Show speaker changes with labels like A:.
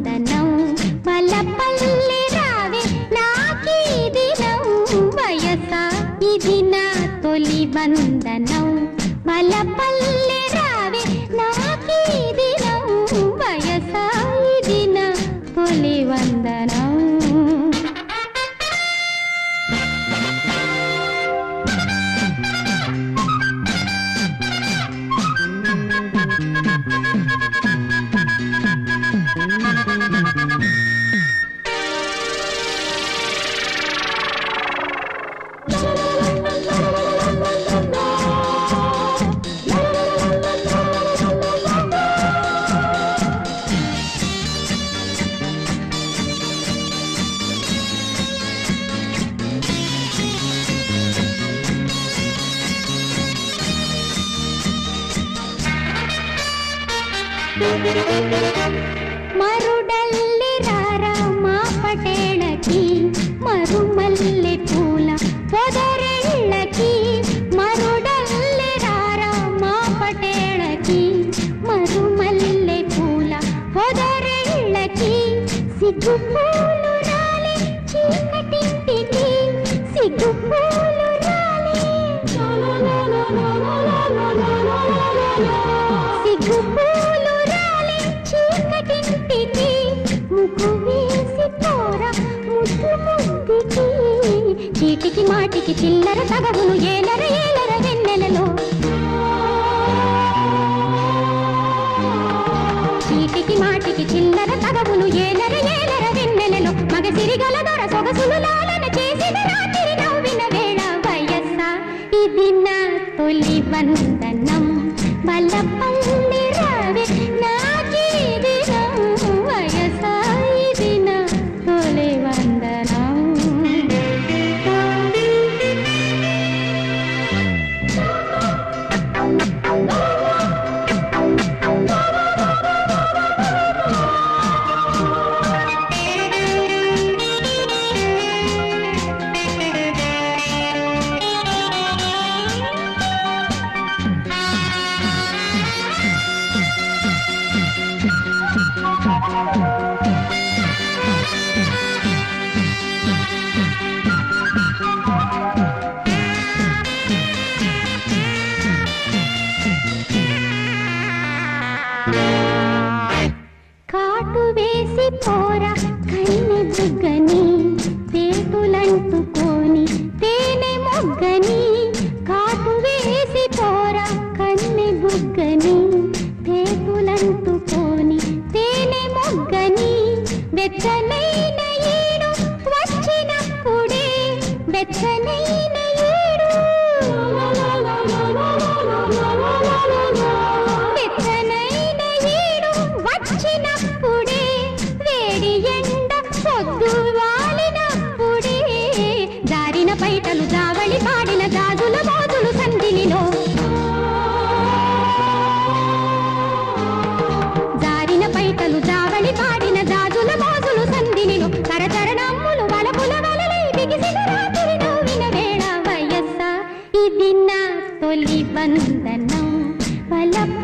A: వందనం వలపల్లి రావే నాకీ దినం వయసా ఇది నా తొలి వందనం వలపల్లి రావే నాకీ దినం వయసా ఇది నా తొలి వందనం. మరుడల్లి రారా మా పటేళకి మరుమల్లె పూల పొదరెళ్ళకి మరుడల్లి రారా మా పటేళకి మరుమల్లె పూల పొదరెళ్ళకి సిగ్గు పూలు రాలే చీకటింటికి సిగ్గు పూలు రాలే సిగ్గు పూలు రాలే చీకటింటికి ముగ్గు వేసి పోరా ముద్దు ముద్దుకి చీటికి మాటికి చిల్లర తగవును ఏలర ఏలర వెన్నెలలో చీటికి మాటికి చిల్లర తగవును ఏలర ఏలర వెన్నెలలో మగ సిరిగల దొర సొగసులు లాలన చేసిన రాత్రి నవ్విన వేళ వయస్సా ఇది నా తొలి వందనం వలపల్లి రావే నాకీ దినం వయసా ఇది నా తొలి వందనం. కాటు వేసి పోరా కన్నె బుగ్గని తేటులంటుకొని తేనె మొగ్గని కాటు వేసి పోరా కన్నె బుగ్గని తేటులంటుకొని తేనె మొగ్గని వెచ్చనైన ఈడు వచ్చినప్పుడే వెచ్చనైన ఈడు వెచ్చనైన ఈడు వచ్చినప్పుడే వేడి ఎండ పొద్దు వాలినప్పుడే జారిన పైటలు జావళి పాడిన గాజుల మోదులు సందిలిలో జారిన పైటలు జావళి పాడిన గాజుల మోదులు సందిలిలో కరచరణమ్ములు వలపుల వలలై బిగిసిన రాత్రి నవ్విన వేళ వయస్సా ఇది నా తొలి వందనం వలప